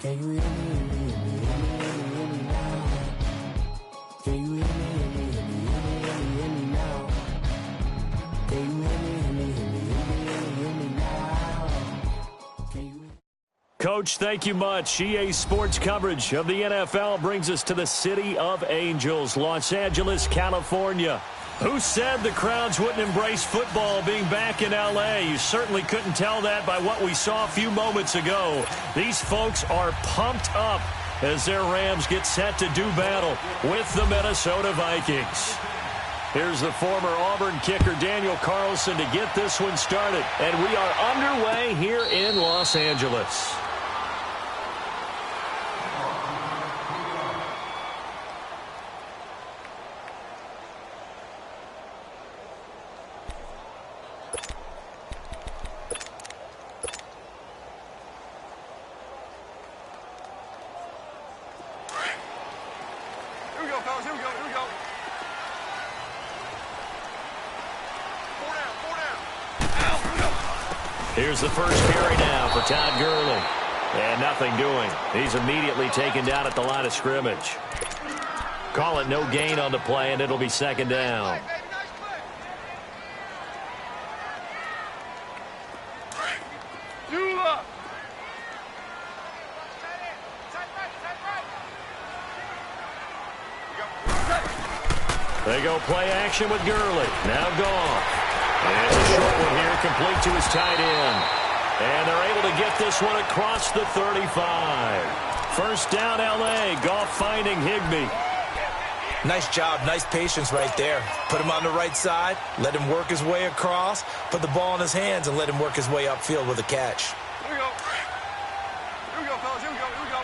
Can you hear me, hear me, hear me, hear me, hear me, hear me now? Can you hear me, hear me, hear me, hear me, hear me, hear me now? Can you hear me, hear me, hear me, hear me, hear me, hear me now? Can you hear me? Coach, thank you much. EA Sports coverage of the NFL brings us to the City of Angels, Los Angeles, California. Who said the crowds wouldn't embrace football being back in L.A.? You certainly couldn't tell that by what we saw a few moments ago. These folks are pumped up as their Rams get set to do battle with the Minnesota Vikings. Here's the former Auburn kicker Daniel Carlson to get this one started. And we are underway here in Los Angeles. Here's the first carry now for Todd Gurley. And nothing doing. He's immediately taken down at the line of scrimmage. Call it no gain on the play, and it'll be second down. They go play action with Gurley. Now Goff. And a short one here, complete to his tight end. And they're able to get this one across the 35. First down, L.A. Goff finding Higbee. Nice job, nice patience right there. Put him on the right side, let him work his way across, put the ball in his hands, and let him work his way upfield with a catch. Here we go. Here we go, fellas. Here we go. Here we go.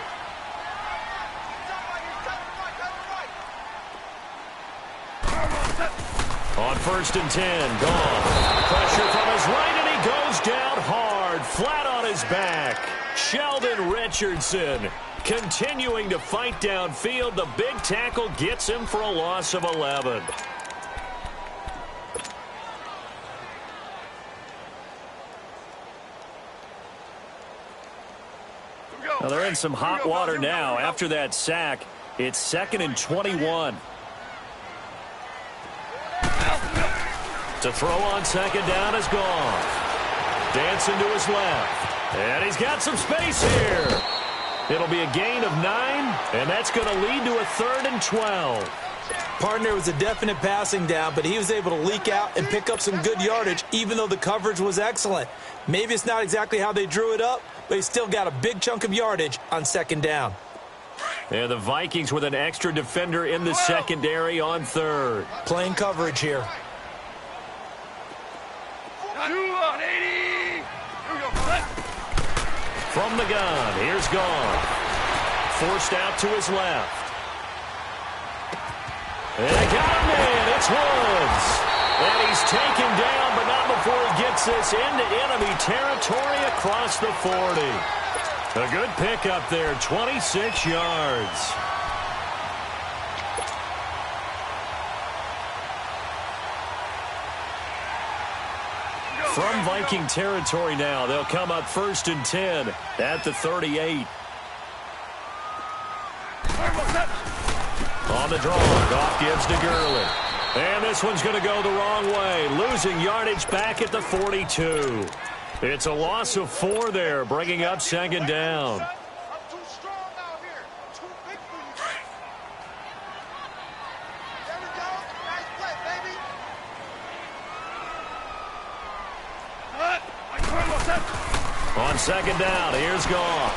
On 1st and 10, Goff. Pressure from his right, and he goes down hard, flat on his back. Sheldon Richardson continuing to fight downfield. The big tackle gets him for a loss of 11. Now they're in some hot water now. After that sack, it's 2nd and 21. To throw on second down is Goff. Dancing to his left. And he's got some space here. It'll be a gain of 9, and that's going to lead to a 3rd and 12. Partner was a definite passing down, but he was able to leak out and pick up some good yardage, even though the coverage was excellent. Maybe it's not exactly how they drew it up, but he still got a big chunk of yardage on second down. And the Vikings with an extra defender in the secondary on 3rd. Playing coverage here. From the gun, here's Goff. Forced out to his left. And they got him in. It's Woods. And he's taken down, but not before he gets this into enemy territory across the 40. A good pickup there, 26 yards. From Viking territory now, they'll come up 1st and 10 at the 38. On the draw, Goff gives to Gurley. And this one's going to go the wrong way, losing yardage back at the 42. It's a loss of 4 there, bringing up second down. On second down, here's Goff.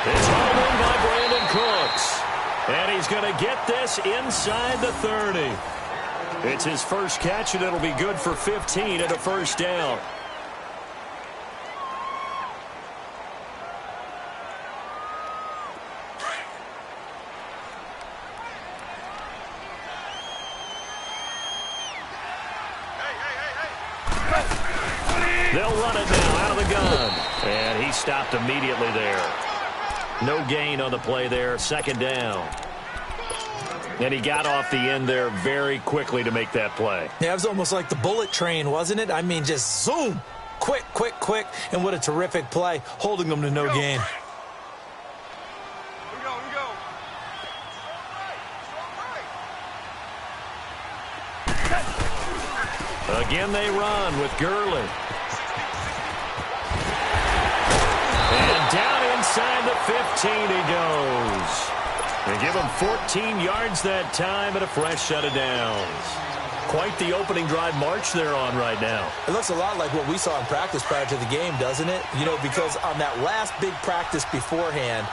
It's hauled in by Brandon Cooks. And he's going to get this inside the 30. It's his first catch, and it'll be good for 15 and a first down. They'll run it now out of the gun. And he stopped immediately there. No gain on the play there. Second down. And he got off the end there very quickly to make that play. Yeah, it was almost like the bullet train, wasn't it? I mean, just zoom. Quick, quick, quick. And what a terrific play, holding them to no gain. Again they run with Gurley. And down inside the 15 he goes. They give him 14 yards that time and a fresh set of downs. Quite the opening drive march they're on right now. It looks a lot like what we saw in practice prior to the game, doesn't it? You know, because on that last big practice beforehand,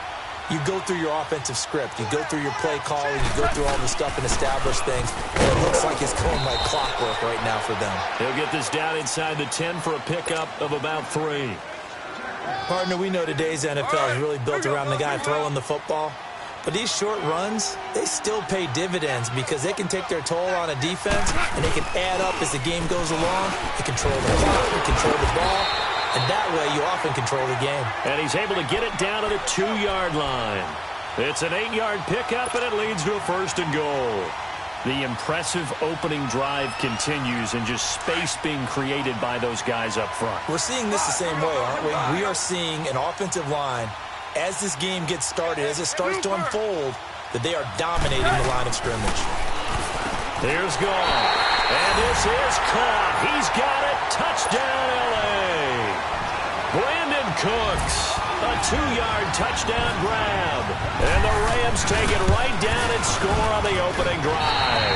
you go through your offensive script. You go through your play calling. You go through all the stuff and establish things. And it looks like it's going like clockwork right now for them. They'll get this down inside the 10 for a pickup of about 3. Partner, we know today's NFL is really built around the guy throwing the football. But these short runs, they still pay dividends because they can take their toll on a defense and they can add up as the game goes along. They control the clock, they control the ball, and that way you often control the game. And he's able to get it down to the 2-yard line. It's an 8-yard pickup, and it leads to a 1st and goal. The impressive opening drive continues and just space being created by those guys up front. We're seeing this the same way, aren't we? We are seeing an offensive line, as this game gets started, as it starts to unfold, that they are dominating the line of scrimmage. Here's Gone. And this is caught. He's got it. Touchdown, L.A. Brandon Cooks. A 2-yard touchdown grab. And the Rams take it right down and score on the opening drive.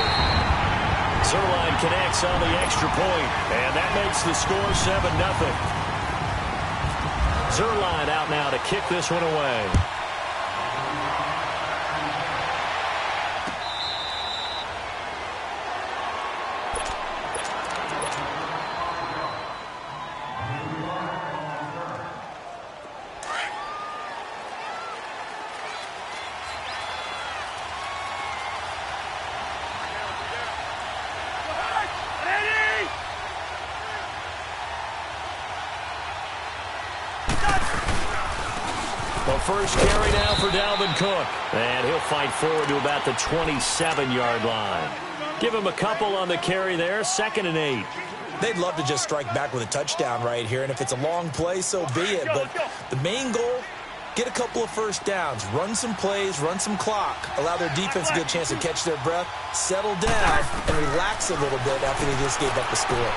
Zerline connects on the extra point, and that makes the score 7-0. Zerline out now to kick this one away. First carry now for Dalvin Cook. And he'll fight forward to about the 27-yard line. Give him a couple on the carry there. 2nd and 8. They'd love to just strike back with a touchdown right here. And if it's a long play, so be it. But the main goal, get a couple of first downs. Run some plays, run some clock. Allow their defense a good chance to catch their breath, settle down, and relax a little bit after they just gave up the score.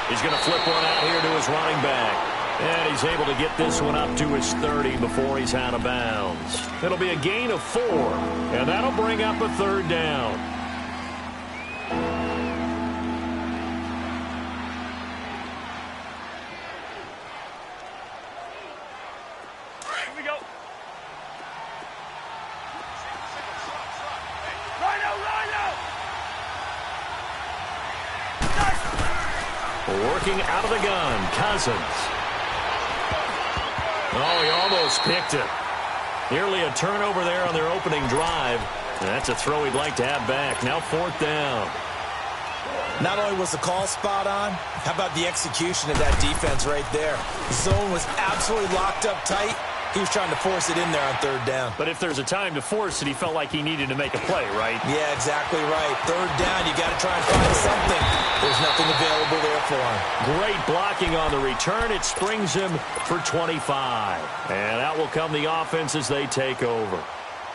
He's going to flip one out here to his running back. And he's able to get this one up to his 30 before he's out of bounds. It'll be a gain of 4, and that'll bring up a 3rd down. Here we go. Rhino! Working out of the gun, Cousins. Oh, he almost picked it. Nearly a turnover there on their opening drive. That's a throw he'd like to have back. Now 4th down. Not only was the call spot on, how about the execution of that defense right there? The zone was absolutely locked up tight. He was trying to force it in there on 3rd down. But if there's a time to force it, he felt like he needed to make a play, right? Yeah, exactly right. 3rd down, you got to try and find something. There's nothing available there for him. Great blocking on the return. It springs him for 25. And out will come the offense as they take over.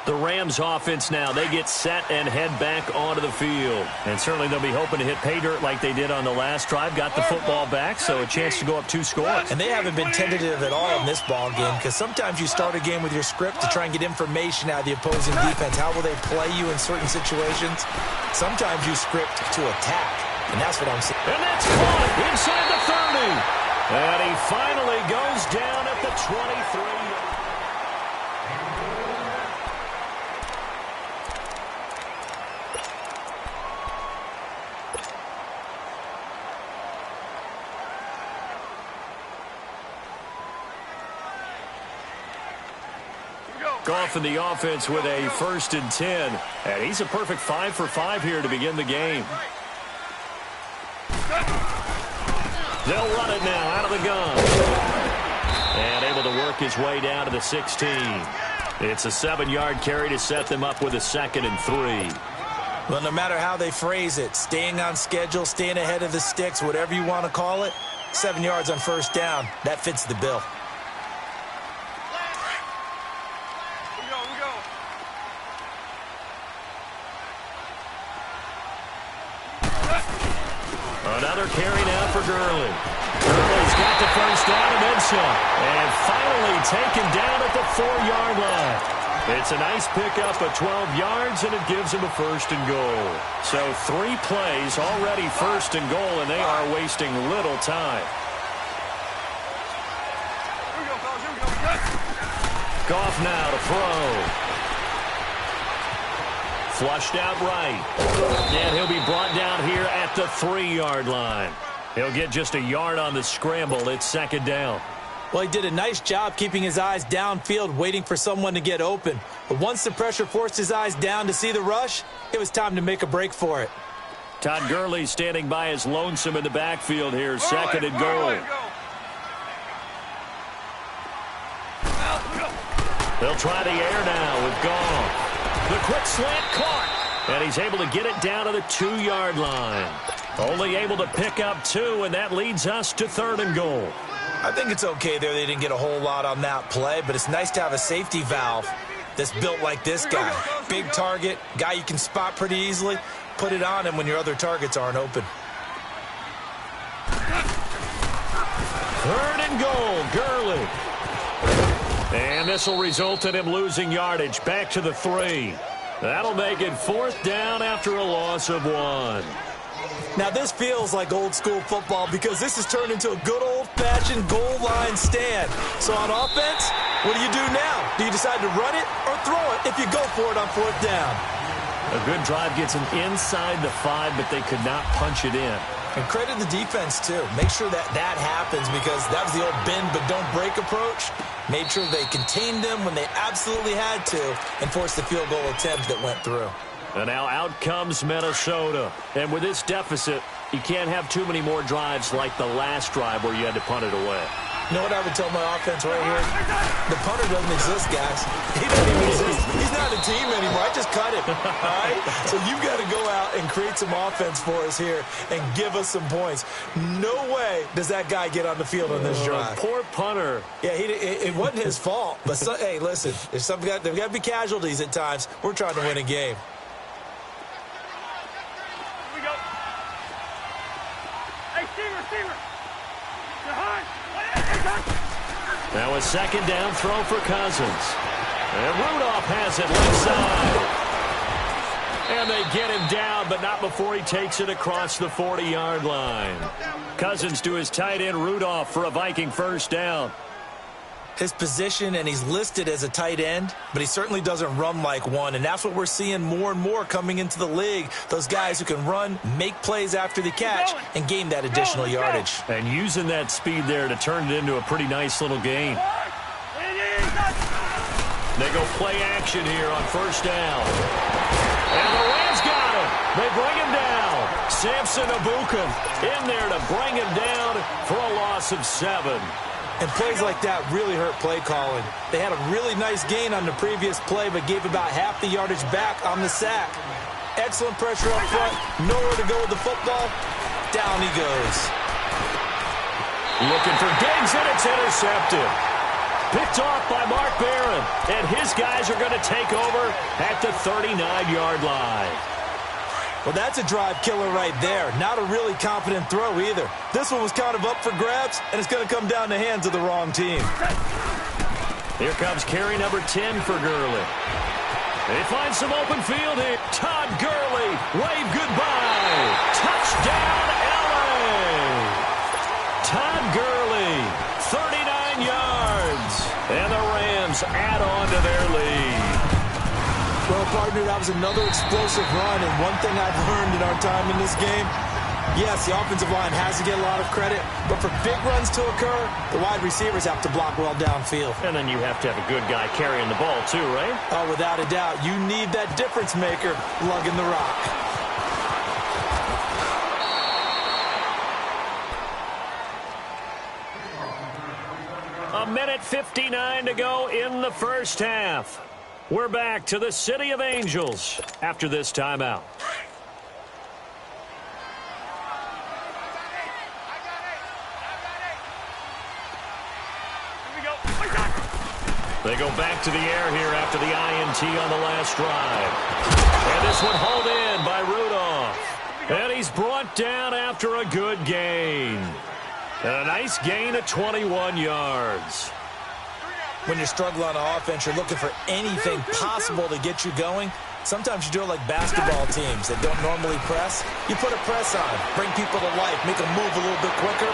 The Rams offense now, they get set and head back onto the field. And certainly they'll be hoping to hit pay dirt like they did on the last drive. Got the football back, so a chance to go up 2 scores. And they haven't been tentative at all in this ball game because sometimes you start a game with your script to try and get information out of the opposing defense. How will they play you in certain situations? Sometimes you script to attack, and that's what I'm saying. And that's caught inside the 30. And he finally goes down at the 23. Goff in the offense with a 1st and 10. And he's a perfect 5 for 5 here to begin the game. They'll run it now out of the gun. And able to work his way down to the 16. It's a 7-yard carry to set them up with a 2nd and 3. Well, no matter how they phrase it, staying on schedule, staying ahead of the sticks, whatever you want to call it, 7 yards on 1st down, that fits the bill. Another carry now for Gurley. Gurley's got the first down and then some. And finally taken down at the 4-yard line. It's a nice pickup of 12 yards, and it gives him a first and goal. So 3 plays already first and goal, and they are wasting little time. Here we go, fellas. Here we go. Goff now to throw. Flushed out right. And he'll be brought down here at the 3-yard line. He'll get just a yard on the scramble. It's second down. Well, he did a nice job keeping his eyes downfield, waiting for someone to get open. But once the pressure forced his eyes down to see the rush, it was time to make a break for it. Todd Gurley standing by his lonesome in the backfield here. Second and goal. They'll try the air now with Goff. The quick slant caught. And he's able to get it down to the 2-yard line. Only able to pick up 2, and that leads us to third and goal. I think it's okay there. They didn't get a whole lot on that play, but it's nice to have a safety valve that's built like this guy. Big target, guy you can spot pretty easily. Put it on him when your other targets aren't open. Third and goal, Gurley. And this will result in him losing yardage back to the 3. That'll make it 4th down after a loss of 1. Now, this feels like old-school football because this has turned into a good old-fashioned goal line stand. So on offense, what do you do now? Do you decide to run it or throw it if you go for it on 4th down? A good drive gets them inside the 5, but they could not punch it in. And credit the defense, too. Make sure that happens because that was the old bend but don't break approach. Made sure they contained them when they absolutely had to and forced the field goal attempt that went through. And now out comes Minnesota. And with this deficit, you can't have too many more drives like the last drive where you had to punt it away. You know what I would tell my offense right here? The punter doesn't exist, guys. He doesn't even exist. He's not a team anymore. I just cut him. All right? So you've got to go out and create some offense for us here and give us some points. No way does that guy get on the field on this drive. Poor punter. Yeah, it wasn't his fault. But, hey, listen, there's got to be casualties at times. We're trying to win a game. Here we go. Hey, receiver. Now a second down throw for Cousins. And Rudolph has it left side. And they get him down, but not before he takes it across the 40-yard line. Cousins to his tight end Rudolph for a Viking first down. His position, and he's listed as a tight end, but he certainly doesn't run like one, and that's what we're seeing more and more coming into the league. Those guys who can run, make plays after the catch, and gain that additional yardage. And using that speed there to turn it into a pretty nice little gain. They go play action here on first down. And the Rams got him. They bring him down. Samson Abukum in there to bring him down for a loss of 7. And plays like that really hurt play calling. They had a really nice gain on the previous play, but gave about half the yardage back on the sack. Excellent pressure up front. Nowhere to go with the football. Down he goes. Looking for Diggs, and it's intercepted. Picked off by Mark Barron. And his guys are going to take over at the 39-yard line. Well, that's a drive killer right there. Not a really confident throw either. This one was kind of up for grabs, and it's going to come down the hands of the wrong team. Here comes carry number 10 for Gurley. They find some open field here. Todd Gurley, wave goodbye. Touchdown, L.A. Todd Gurley, 39 yards. And the Rams add on to their lead. Well, partner, that was another explosive run, and one thing I've learned in our time in this game, yes, the offensive line has to get a lot of credit, but for big runs to occur, the wide receivers have to block well downfield. And then you have to have a good guy carrying the ball too, right? Oh, without a doubt. You need that difference maker lugging the rock. A minute 59 to go in the first half. We're back to the City of Angels after this timeout. They go back to the air here after the INT on the last drive. And this one hauled in by Rudolph. And he's brought down after a good gain. And a nice gain of 21 yards. When you're struggling on offense, you're looking for anything possible to get you going. Sometimes you do it like basketball teams that don't normally press. You put a press on, bring people to life, make them move a little bit quicker.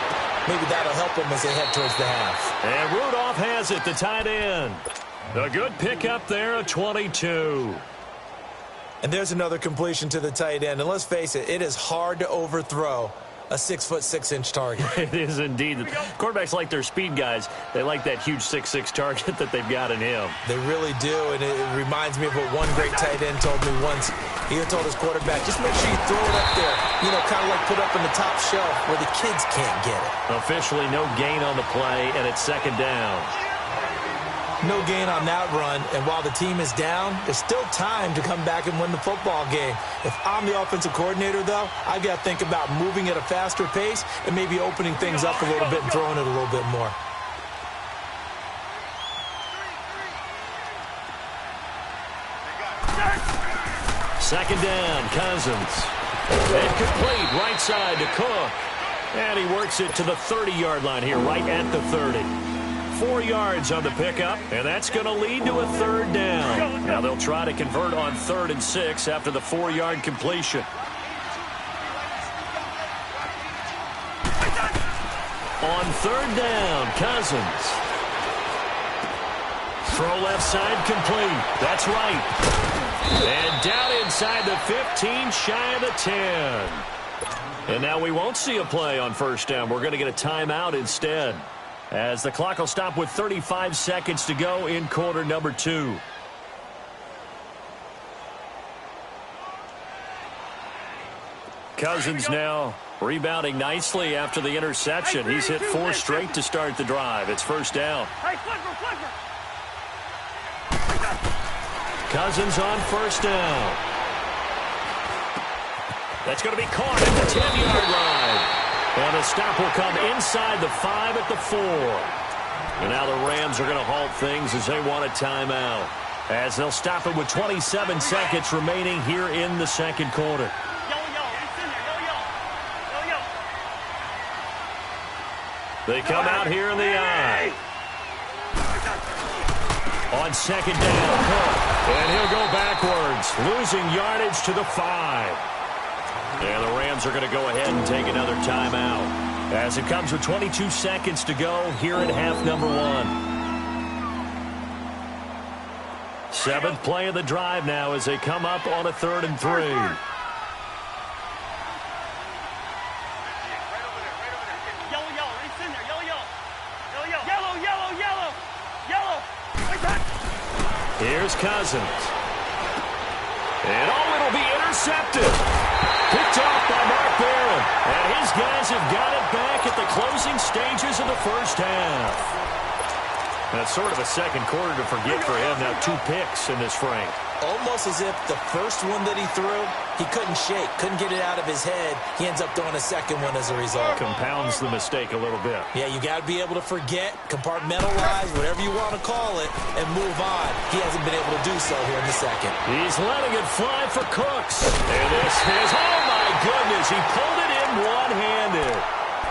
Maybe that'll help them as they head towards the half. And Rudolph has it, the tight end. A good pickup there, a 22. And there's another completion to the tight end. And let's face it, it is hard to overthrow a 6'6" target. It is indeed. Quarterbacks like their speed guys. They like that huge 6'6" target that they've got in him. They really do, and it reminds me of what one great tight end told me once. He told his quarterback, just make sure you throw it up there, kind of like put up in the top shelf where the kids can't get it. Officially no gain on the play, and it's second down. No gain on that run, and while the team is down, there's still time to come back and win the football game. If I'm the offensive coordinator, though, I've got to think about moving at a faster pace and maybe opening things up a little bit and throwing it a little bit more. Second down, Cousins. Incomplete, right side to Cook. And he works it to the 30-yard line here, right at the 30. 4 yards on the pickup, and that's going to lead to a third down. Now they'll try to convert on 3rd and 6 after the 4-yard completion. On 3rd down, Cousins. Throw left side complete. That's right. And down inside the 15, shy of the 10. And now we won't see a play on 1st down. We're going to get a timeout instead, as the clock will stop with 35 seconds to go in quarter number 2. Cousins now rebounding nicely after the interception. He's hit 4 straight to start the drive. It's 1st down. Cousins on 1st down. That's going to be caught at the 10-yard line. And a stop will come inside the 5 at the 4. And now the Rams are going to halt things as they want a timeout, as they'll stop it with 27 seconds remaining here in the 2nd quarter. They come out here in the eye. On 2nd down, Cook. And he'll go backwards, losing yardage to the 5. And the Rams are going to go ahead and take another timeout, as it comes with 22 seconds to go here at half number 1. 7th play of the drive now as they come up on a 3rd and 3. Here's Cousins. And it'll be intercepted. Picked off by Mark Barron. And his guys have got it back at the closing stages of the 1st half. That's sort of a 2nd quarter to forget for him. Now 2 picks in this frame. Almost as if the first one that he threw, he couldn't shake, couldn't get it out of his head. He ends up throwing a 2nd one as a result. Compounds the mistake a little bit. Yeah, you got to be able to forget, compartmentalize, whatever you want to call it, and move on. He hasn't been able to do so here in the 2nd. He's letting it fly for Cooks. And this is, oh my goodness, he pulled it in one-handed.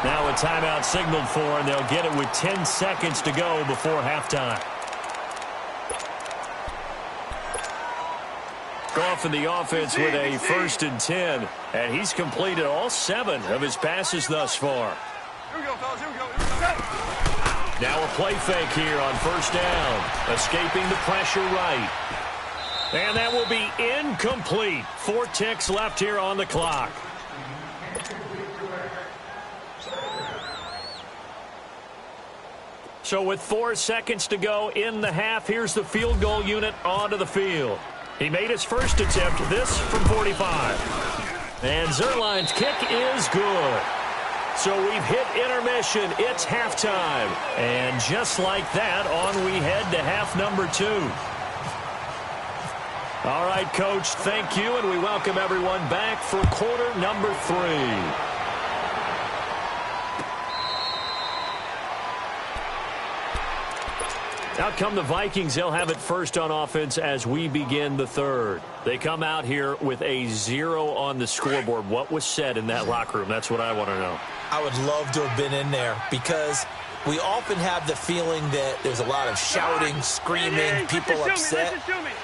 Now a timeout signaled for, and they'll get it with 10 seconds to go before halftime. Goff in the offense with a 1st and 10, and he's completed all 7 of his passes thus far. Here we go, fellas. Here we go. Now a play fake here on 1st down, escaping the pressure right. And that will be incomplete. 4 ticks left here on the clock. So with 4 seconds to go in the half, here's the field goal unit onto the field. He made his first attempt, this from 45. And Zerline's kick is good. So we've hit intermission. It's halftime. And just like that, on we head to half number 2. All right, Coach, thank you, and we welcome everyone back for quarter number 3. Out come the Vikings. They'll have it first on offense as we begin the third. They come out here with a 0 on the scoreboard. What was said in that locker room? That's what I want to know. I would love to have been in there because we often have the feeling that there's a lot of shouting, screaming, people upset.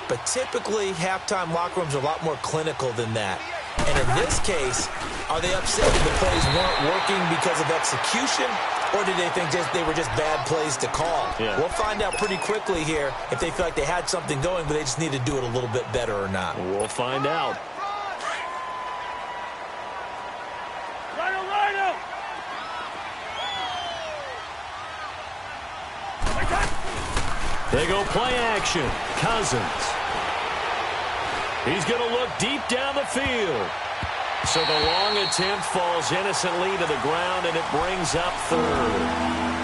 But typically, halftime locker rooms are a lot more clinical than that. And in this case, are they upset that the plays weren't working because of execution? Or did they think they were just bad plays to call? Yeah. We'll find out pretty quickly here if they feel like they had something going, but they just need to do it a little bit better or not. We'll find out. They go play action. Cousins. He's going to look deep down the field. So the long attempt falls innocently to the ground, and it brings up third.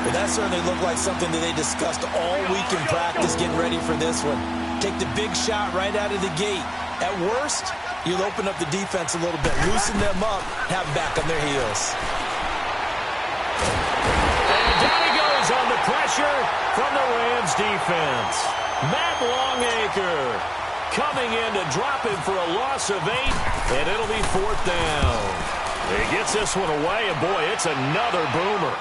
Well, that certainly looked like something that they discussed all week in practice getting ready for this one. Take the big shot right out of the gate. At worst, you'll open up the defense a little bit, loosen them up, have them back on their heels. And down he goes on the pressure from the Rams defense. Matt Longacre coming in to drop him for a loss of 8, and it'll be 4th down. He gets this one away, and boy, it's another boomer.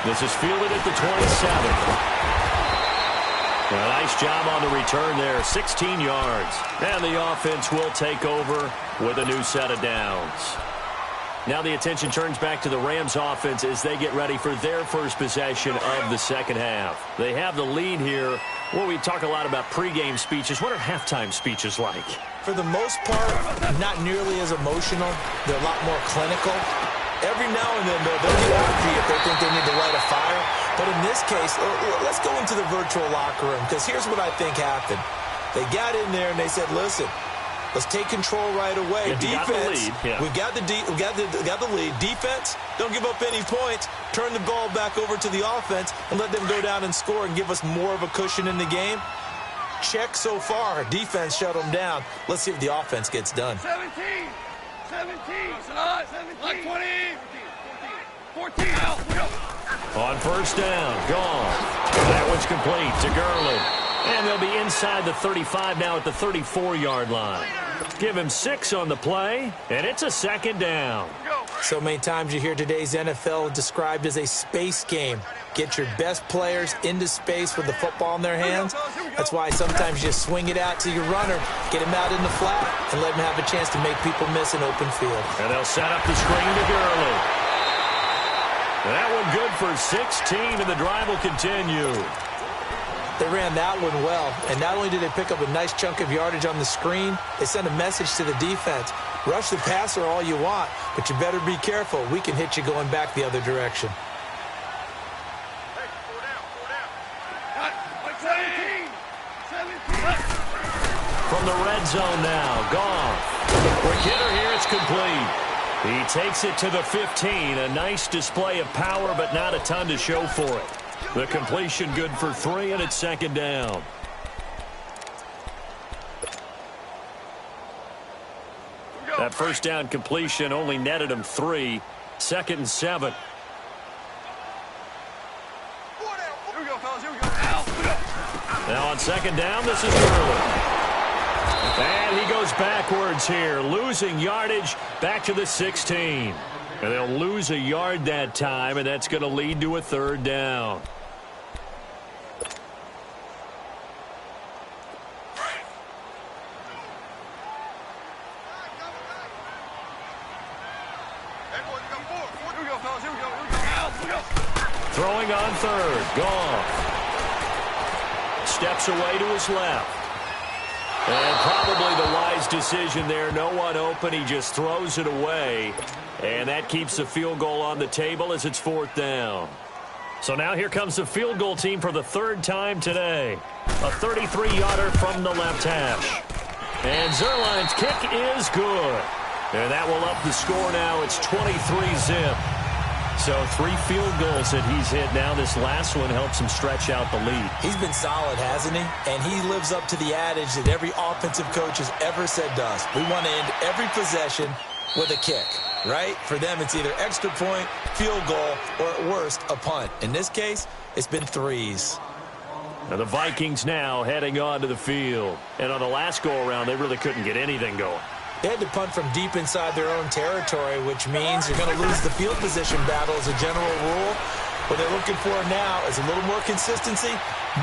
This is fielded at the 27. A nice job on the return there, 16 yards. And the offense will take over with a new set of downs. Now the attention turns back to the Rams offense as they get ready for their first possession of the second half. They have the lead here. Well, we talk a lot about pregame speeches. What are halftime speeches like? For the most part, not nearly as emotional. They're a lot more clinical. Every now and then, they'll get after you if they think they need to light a fire. But in this case, let's go into the virtual locker room, because here's what I think happened. They got in there and they said, listen, let's take control right away. Defense, we've got the lead. Defense, don't give up any points. Turn the ball back over to the offense and let them go down and score and give us more of a cushion in the game. Check so far. Defense shut them down. Let's see if the offense gets done. 17, like 20, 14, out. On first down, gone. That one's complete to Gurley. And they'll be inside the 35 now at the 34-yard line. Give him 6 on the play, and it's a 2nd down. So many times you hear today's NFL described as a space game. Get your best players into space with the football in their hands. That's why sometimes you swing it out to your runner, get him out in the flat, and let him have a chance to make people miss an open field. And they'll set up the screen to Gurley. That one good for 16, and the drive will continue. They ran that one well, and not only did they pick up a nice chunk of yardage on the screen, they sent a message to the defense. Rush the passer all you want, but you better be careful. We can hit you going back the other direction. From the red zone now, Goff. Quick hitter here, it's complete. He takes it to the 15. A nice display of power, but not a ton to show for it. The completion good for 3, and it's 2nd down. That first down completion only netted him 3. 2nd and 7. Here we go, fellas. Here we go. Now on 2nd down, this is Gurley. And he goes backwards here, losing yardage back to the 16. And they'll lose a yard that time, and that's going to lead to a 3rd down. Throwing on 3rd, Goff. Steps away to his left. And probably the wise decision there. No one open. He just throws it away. And that keeps the field goal on the table as it's 4th down. So now here comes the field goal team for the 3rd time today. A 33-yarder from the left hash. And Zerline's kick is good. And that will up the score now. It's 23-zip. So 3 field goals that he's hit now. This last one helps him stretch out the lead. He's been solid, hasn't he? And he lives up to the adage that every offensive coach has ever said to us. We want to end every possession with a kick, right? For them, it's either extra point, field goal, or at worst, a punt. In this case, it's been threes. And the Vikings now heading onto the field. And on the last go-around, they really couldn't get anything going. They had to punt from deep inside their own territory, which means you're going to lose the field position battle as a general rule. What they're looking for now is a little more consistency,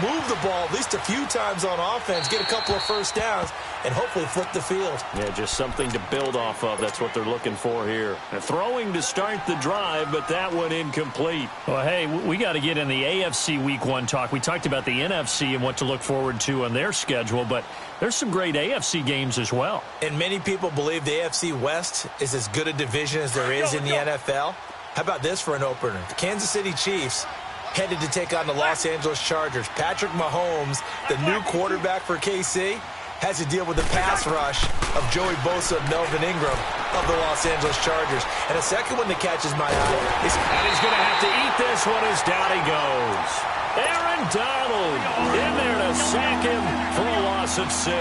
move the ball at least a few times on offense, get a couple of first downs, and hopefully flip the field. Yeah, just something to build off of. That's what they're looking for here. And throwing to start the drive, but that one incomplete. Well, hey, we got to get in the AFC Week 1 talk. We talked about the NFC and what to look forward to on their schedule, but there's some great AFC games as well. And many people believe the AFC West is as good a division as there is in the NFL. How about this for an opener? The Kansas City Chiefs headed to take on the Los Angeles Chargers. Patrick Mahomes, the new quarterback for KC, has to deal with the pass rush of Joey Bosa and Melvin Ingram of the Los Angeles Chargers. And a second one that catches my eye is... And he's going to have to eat this one as down he goes. Aaron Donald in there to sack him for a loss of 6.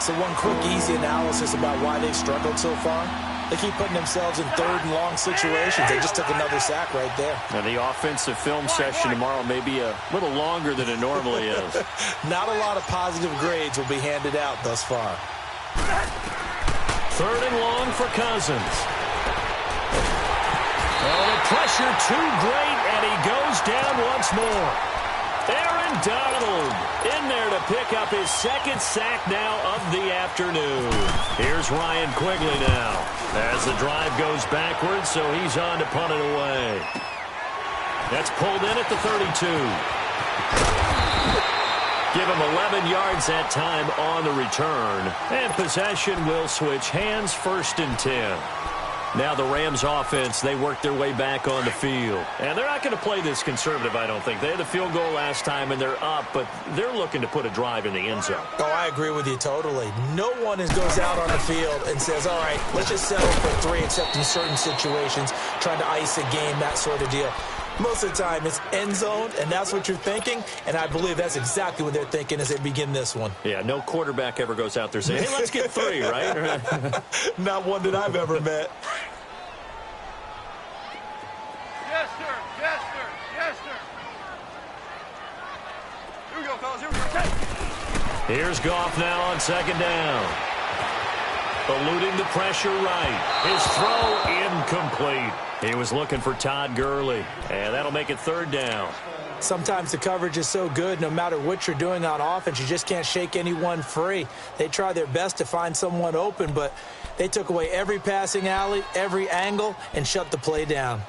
So one quick, easy analysis about why they've struggled so far. They keep putting themselves in third and long situations. They just took another sack right there. And the offensive film session tomorrow may be a little longer than it normally is. Not a lot of positive grades will be handed out thus far. Third and long for Cousins. Oh, the pressure too great, and he goes down once more. Aaron Donald in there to pick up his second sack now of the afternoon. Here's Ryan Quigley now as the drive goes backwards, so he's on to punt it away. That's pulled in at the 32. Give him 11 yards that time on the return. And possession will switch hands, 1st and 10. Now the Rams offense, they work their way back on the field. And they're not going to play this conservative, I don't think. They had the field goal last time, and they're up, but they're looking to put a drive in the end zone. Oh, I agree with you totally. No one goes out on the field and says, all right, let's just settle for 3, except in certain situations, trying to ice a game, that sort of deal. Most of the time, it's end zone, and that's what you're thinking, and I believe that's exactly what they're thinking as they begin this one. Yeah, no quarterback ever goes out there saying, hey, let's get 3, right? Not one that I've ever met. Yes, sir. Yes, sir. Yes, sir. Here we go, fellas. Here we go. Here's Goff now on 2nd down. Eluding the pressure right. His throw incomplete. He was looking for Todd Gurley, and that'll make it 3rd down. Sometimes the coverage is so good, no matter what you're doing on offense, you just can't shake anyone free. They try their best to find someone open, but they took away every passing alley, every angle, and shut the play down.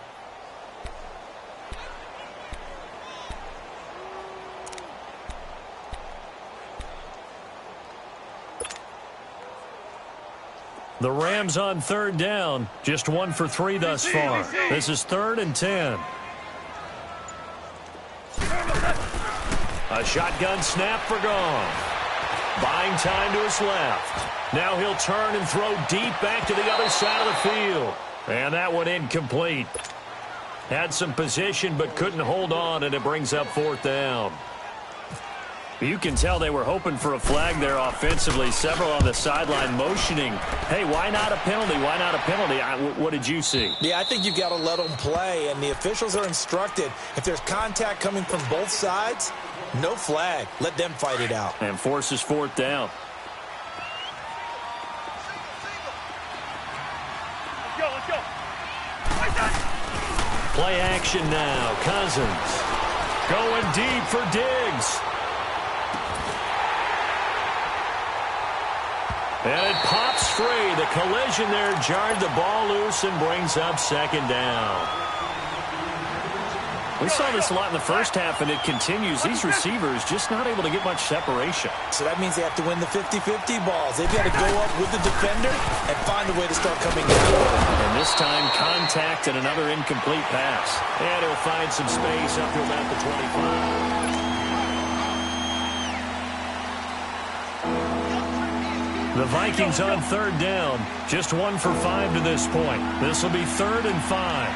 The Rams on 3rd down, just 1 for 3 thus far. This is 3rd and 10. A shotgun snap for Goff. Buying time to his left. Now he'll turn and throw deep back to the other side of the field. And that one incomplete. Had some position but couldn't hold on, and it brings up 4th down. You can tell they were hoping for a flag there offensively. Several on the sideline motioning. Hey, why not a penalty? Why not a penalty? What did you see? Yeah, I think you've got to let them play, and the officials are instructed. If there's contact coming from both sides, no flag. Let them fight it out. And forces 4th down. Let's go, let's go. Play action now. Cousins going deep for Diggs. And it pops free. The collision there jarred the ball loose and brings up 2nd down. We saw this a lot in the first half, and it continues. These receivers just not able to get much separation. So that means they have to win the 50-50 balls. They've got to go up with the defender and find a way to start coming down. And this time, contact and another incomplete pass. And he'll find some space up to about the 25. The Vikings on 3rd down, just 1 for 5 to this point. This will be 3rd and 5.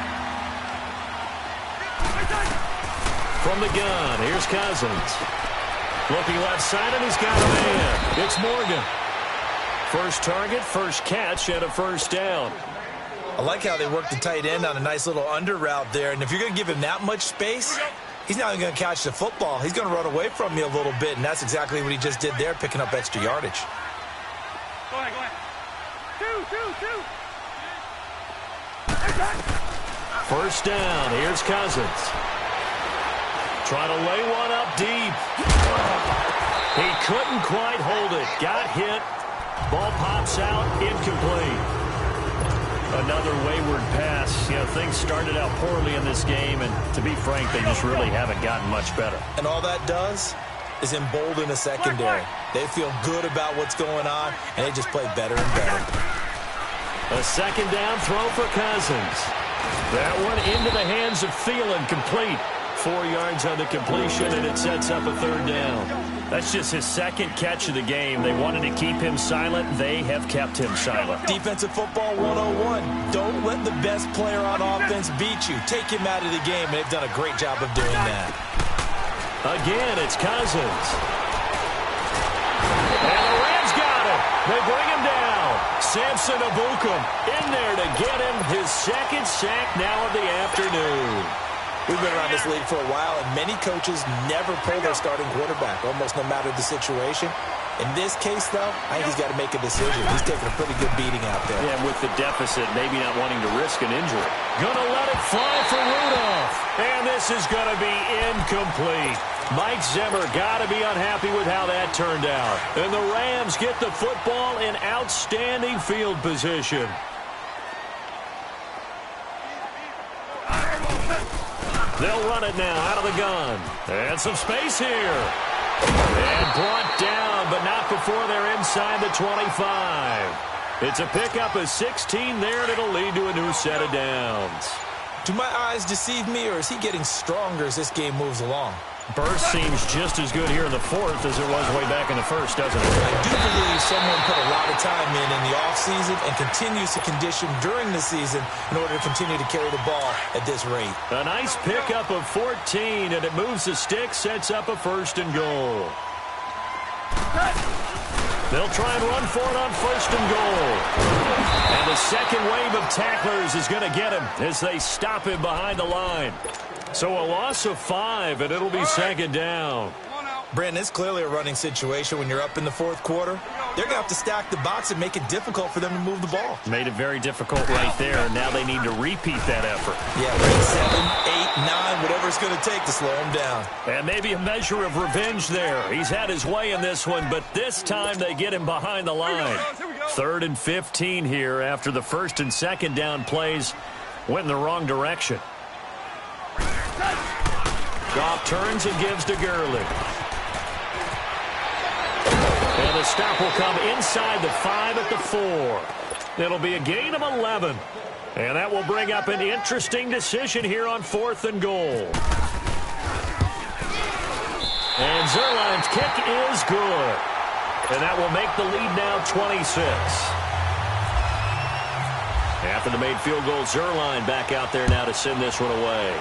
From the gun, here's Cousins. Looking left side, and he's got a man. It's Morgan. First target, first catch, and a 1st down. I like how they work the tight end on a nice little under route there. And if you're going to give him that much space, He's not even going to catch the football. He's going to run away from me a little bit, and that's exactly what he just did there, picking up extra yardage. Go ahead. Two. First down. Here's Cousins. Trying to lay one up deep. He couldn't quite hold it. Got hit. Ball pops out. Incomplete. Another wayward pass. You know, things started out poorly in this game, and to be frank, they just really haven't gotten much better. And all that does is embolden a secondary. They feel good about what's going on, and they just play better and better. A second down throw for Cousins. That one into the hands of Thielen, complete. 4 yards on the completion, and it sets up a third down. That's just his second catch of the game. They wanted to keep him silent. They have kept him silent. Defensive football 101. Don't let the best player on offense beat you. Take him out of the game, and they've done a great job of doing that. Again, it's Cousins. And the Rams got him. They bring him down. Samson Ebukam in there to get him his second sack now of the afternoon. We've been around this league for a while, and many coaches never pull their starting quarterback, almost no matter the situation. In this case, though, I think he's got to make a decision. He's taking a pretty good beating out there. Yeah, with the deficit, maybe not wanting to risk an injury. Gonna let it fly for Rudolph. And this is gonna be incomplete. Mike Zimmer got to be unhappy with how that turned out. And the Rams get the football in outstanding field position. They'll run it now out of the gun. And some space here. And brought down, but not before they're inside the 25. It's a pickup of 16 there, and it'll lead to a new set of downs. Do my eyes deceive me, or is he getting stronger as this game moves along? Burst seems just as good here in the fourth as it was way back in the first, doesn't it? I do believe someone put a lot of time in the offseason and continues to condition during the season in order to continue to carry the ball at this rate. A nice pickup of 14, and it moves the stick, sets up a first and goal. They'll try and run for it on first and goal. And the second wave of tacklers is going to get him as they stop him behind the line. So a loss of 5, and it'll be second down. Brandon, it's clearly a running situation when you're up in the fourth quarter. They're going to have to stack the box and make it difficult for them to move the ball. Made it very difficult right there, and now they need to repeat that effort. Yeah, right, 7, 8, 9, whatever it's going to take to slow him down. And maybe a measure of revenge there. He's had his way in this one, but this time they get him behind the line. 3rd and 15 here after the first and second down plays went in the wrong direction. Goff turns and gives to Gurley. And the stop will come inside the 5 at the 4. It'll be a gain of 11. And that will bring up an interesting decision here on 4th and goal. And Zerline's kick is good. And that will make the lead now 26. After the made field goal, Zerline back out there now to send this one away.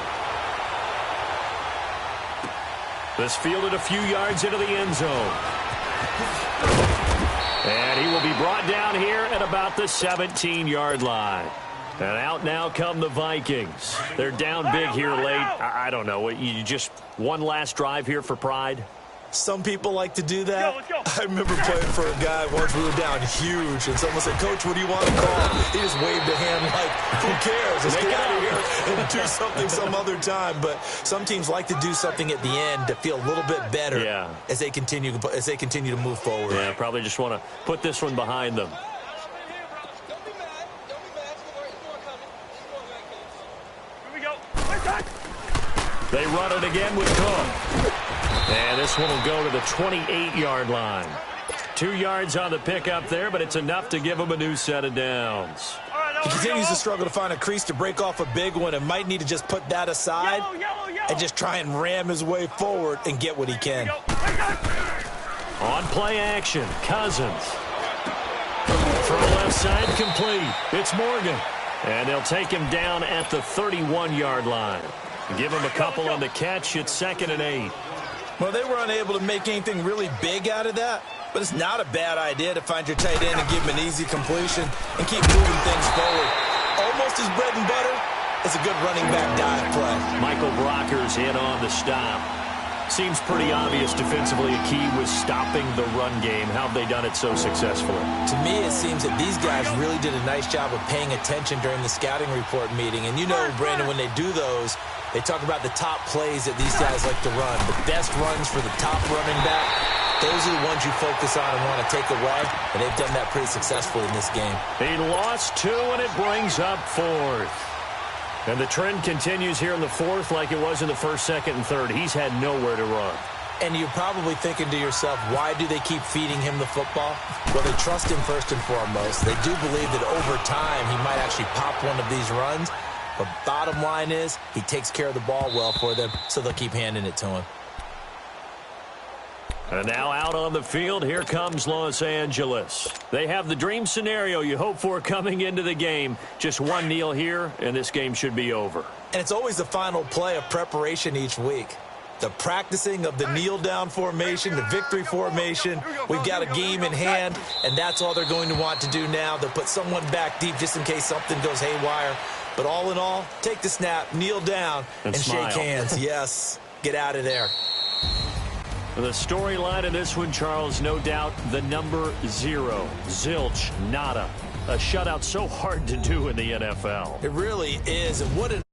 This fielded a few yards into the end zone. And he will be brought down here at about the 17-yard line. And out now come the Vikings. They're down big here late. I don't know. You just one last drive here for pride? Some people like to do that. I remember playing for a guy once. We were down huge, and someone said, "Coach, what do you want to call?" He just waved a hand like, "Who cares? Let's get out of here and do something some other time." But some teams like to do something at the end to feel a little bit better as they continue to move forward. Yeah, probably just want to put this one behind them. They run it again with Cook. And this one will go to the 28-yard line. 2 yards on the pickup there, but it's enough to give him a new set of downs. He continues to struggle to find a crease to break off a big one and might need to just put that aside and just try and ram his way forward and get what he can. On play action, Cousins. From the left side, complete. It's Morgan. And they'll take him down at the 31-yard line. Give him a couple on the catch. It's 2nd and 8. Well, they were unable to make anything really big out of that, but it's not a bad idea to find your tight end and give him an easy completion and keep moving things forward. Almost his bread and butter It's a good running back dive play. Michael Brocker's in on the stop. Seems pretty obvious defensively a key was stopping the run game. How have they done it so successfully? To me, it seems that these guys really did a nice job of paying attention during the scouting report meeting. And you know, Brandon, when they do those, they talk about the top plays that these guys like to run. The best runs for the top running back, those are the ones you focus on and want to take away. And they've done that pretty successfully in this game. He lost 2, and it brings up 4th. And the trend continues here in the 4th like it was in the 1st, 2nd, and 3rd. He's had nowhere to run. And you're probably thinking to yourself, why do they keep feeding him the football? Well, they trust him first and foremost. They do believe that over time he might actually pop one of these runs. But bottom line is he takes care of the ball well for them, so they'll keep handing it to him. And now out on the field, here comes Los Angeles. They have the dream scenario you hope for coming into the game. Just one kneel here, and this game should be over. And it's always the final play of preparation each week. The practicing of the kneel-down formation, the victory formation. We've got a game in hand, and that's all they're going to want to do now. They'll put someone back deep just in case something goes haywire. But all in all, take the snap, kneel down, and shake hands. Yes, get out of there. The storyline of this one, Charles, no doubt the number 0. Zilch, nada. A shutout so hard to do in the NFL. It really is. And what an